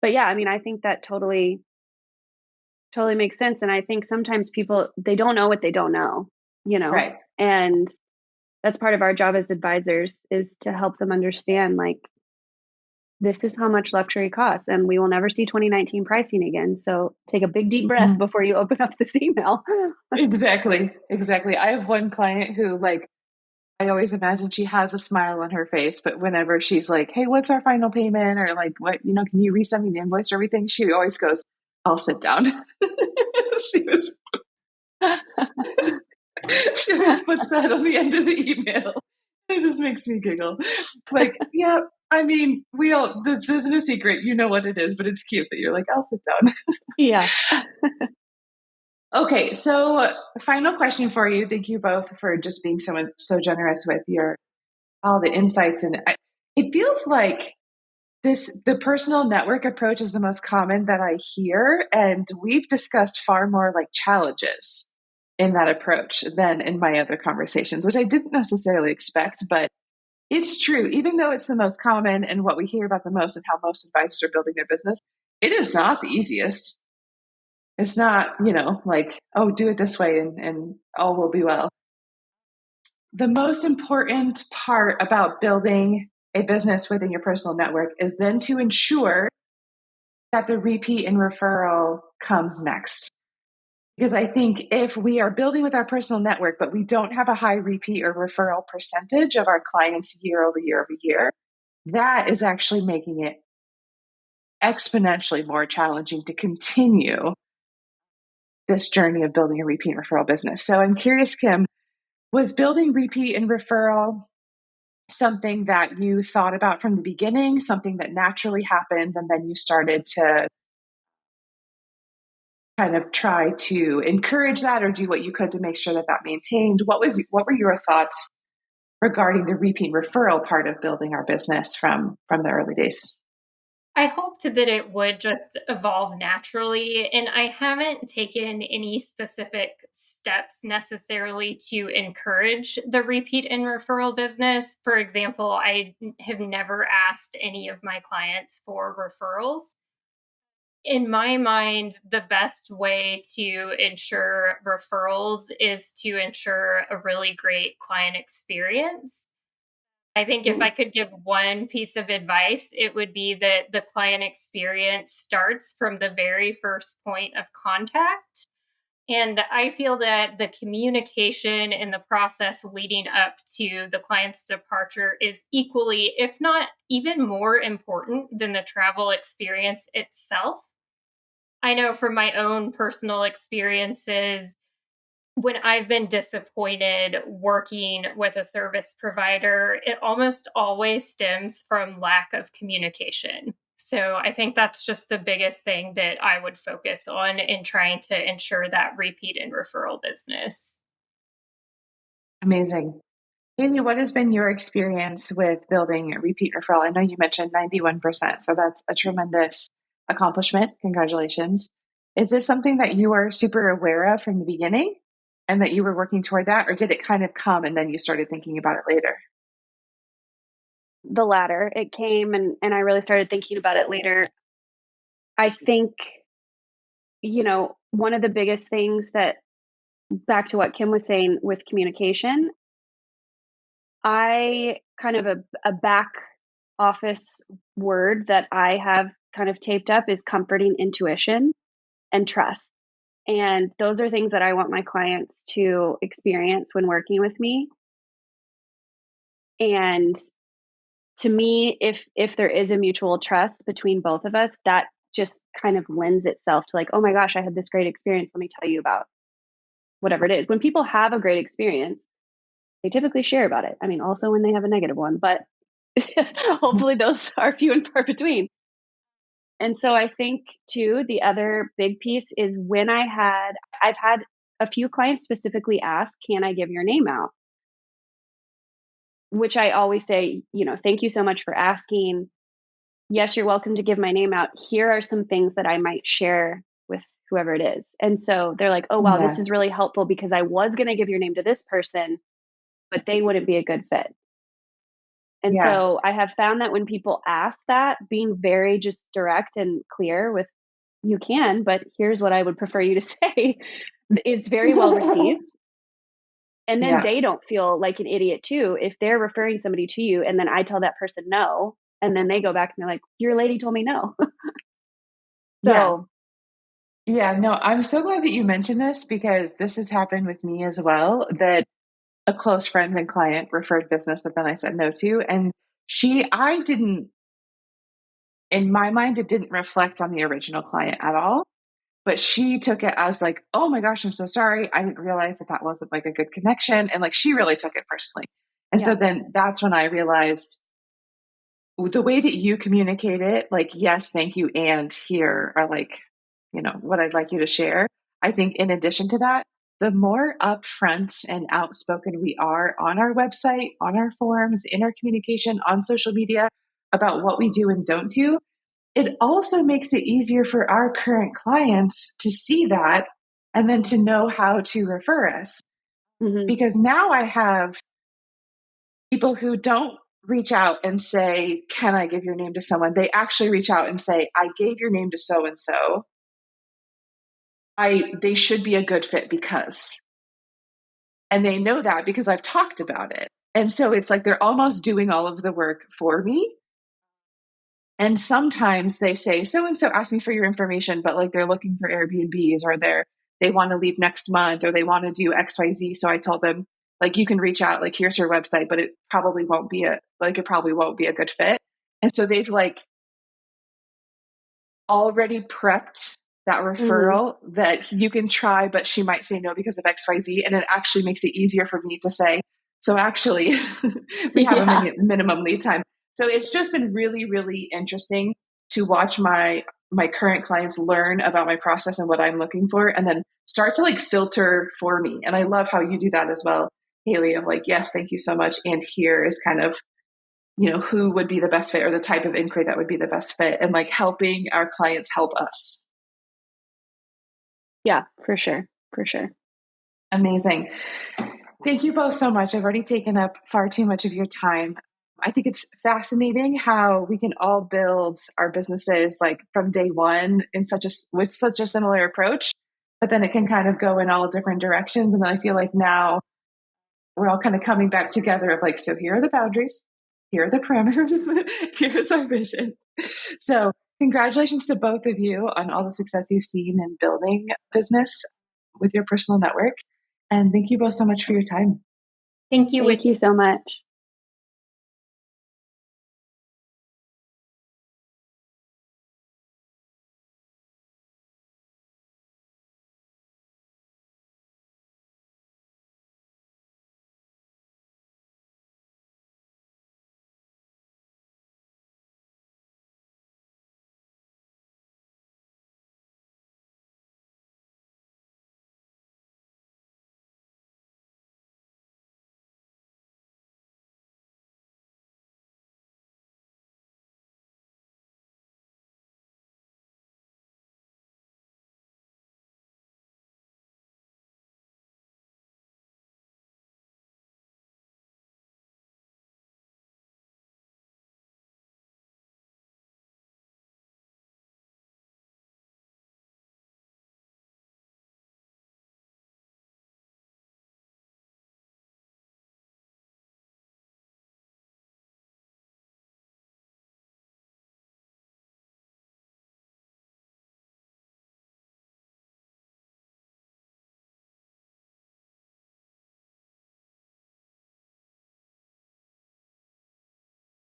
But yeah, I think that totally makes sense. And I think sometimes people, they don't know what they don't know, Right. and that's part of our job as advisors, is to help them understand, like, this is how much luxury costs, and we will never see 2019 pricing again. So take a big deep breath before you open up this email. Exactly. I have one client who, like, I always imagine she has a smile on her face, but whenever she's like, hey, what's our final payment? Or like, what, can you resend me the invoice or everything? She always goes, I'll sit down. she was She always puts that on the end of the email. It just makes me giggle. Like, yeah, this isn't a secret. You know what it is, but it's cute that you're like, I'll sit down. Yeah. Okay, so final question for you. Thank you both for just being so generous with all the insights. And it feels like the personal network approach is the most common that I hear. And we've discussed far more like challenges in that approach than in my other conversations, which I didn't necessarily expect, but it's true. Even though it's the most common and what we hear about the most and how most advisors are building their business, it is not the easiest. It's not, like, oh, do it this way and all will be well. The most important part about building a business within your personal network is then to ensure that the repeat and referral comes next. Because I think if we are building with our personal network, but we don't have a high repeat or referral percentage of our clients year over year over year, that is actually making it exponentially more challenging to continue this journey of building a repeat and referral business. So I'm curious, Kim, was building repeat and referral something that you thought about from the beginning, something that naturally happened, and then you started to kind of try to encourage that or do what you could to make sure that that maintained? What were your thoughts regarding the repeat referral part of building our business from the early days? I hoped that it would just evolve naturally, and I haven't taken any specific steps necessarily to encourage the repeat and referral business. For example, I have never asked any of my clients for referrals. In my mind, the best way to ensure referrals is to ensure a really great client experience. I think if I could give one piece of advice, it would be that the client experience starts from the very first point of contact. And I feel that the communication and the process leading up to the client's departure is equally, if not even more important than the travel experience itself. I know from my own personal experiences, when I've been disappointed working with a service provider, it almost always stems from lack of communication. So I think that's just the biggest thing that I would focus on in trying to ensure that repeat and referral business. Amazing. Haleigh, what has been your experience with building a repeat referral? I know you mentioned 91%, so that's a tremendous accomplishment. Congratulations. Is this something that you were super aware of from the beginning and that you were working toward that, or did it kind of come and then you started thinking about it later? The latter. It came and I really started thinking about it later. I think, one of the biggest things that, back to what Kim was saying with communication, I kind of a back office word that I have kind of taped up is comforting intuition and trust. And those are things that I want my clients to experience when working with me. And to me, if there is a mutual trust between both of us, that just kind of lends itself to like, oh my gosh, I had this great experience. Let me tell you about whatever it is. When people have a great experience, they typically share about it. I mean, also when they have a negative one, but hopefully those are few and far between. And so I think too, the other big piece is I've had a few clients specifically ask, can I give your name out? Which I always say, thank you so much for asking. Yes, you're welcome to give my name out. Here are some things that I might share with whoever it is. And so they're like, oh, wow, Yeah. this is really helpful because I was going to give your name to this person, but they wouldn't be a good fit. And Yeah. so I have found that when people ask that, being very just direct and clear with, you can, but here's what I would prefer you to say, it's very well received. And then Yeah. they don't feel like an idiot too if they're referring somebody to you and then I tell that person no, and then they go back and they're like, your lady told me no. Yeah. So Yeah. No, I'm so glad that you mentioned this because this has happened with me as well, that a close friend and client referred business that then I said no to. And I didn't, in my mind, it didn't reflect on the original client at all. But she took it as like, oh my gosh, I'm so sorry. I didn't realize that that wasn't like a good connection. And like, she really took it personally. And so yeah. then that's when I realized the way that you communicate it, like, yes, thank you. And here are like, what I'd like you to share. I think in addition to that, the more upfront and outspoken we are on our website, on our forums, in our communication, on social media about what we do and don't do, it also makes it easier for our current clients to see that and then to know how to refer us. Hmm. Because now I have people who don't reach out and say, can I give your name to someone? They actually reach out and say, I gave your name to so and so. They should be a good fit because. And they know that because I've talked about it. And so it's like they're almost doing all of the work for me. And sometimes they say, so and so asked me for your information, but like they're looking for Airbnbs, or they want to leave next month, or they want to do XYZ. So I told them, like, you can reach out, like, here's her website, but it probably won't be a good fit. And so they've like already prepped that Mm-hmm. referral that you can try, but she might say no because of XYZ. And it actually makes it easier for me to say, so actually, we have a Yeah. minimum lead time. So it's just been really, really interesting to watch my current clients learn about my process and what I'm looking for, and then start to like filter for me. And I love how you do that as well, Haleigh, of like, yes, thank you so much. And here is kind of, who would be the best fit, or the type of inquiry that would be the best fit, and like helping our clients help us. Yeah, for sure. For sure. Amazing. Thank you both so much. I've already taken up far too much of your time. I think it's fascinating how we can all build our businesses like from day one with such a similar approach, but then it can kind of go in all different directions. And then I feel like now we're all kind of coming back together of like, so here are the boundaries, here are the parameters, here's our vision. So congratulations to both of you on all the success you've seen in building business with your personal network. And thank you both so much for your time. Thank you. Thank you so much.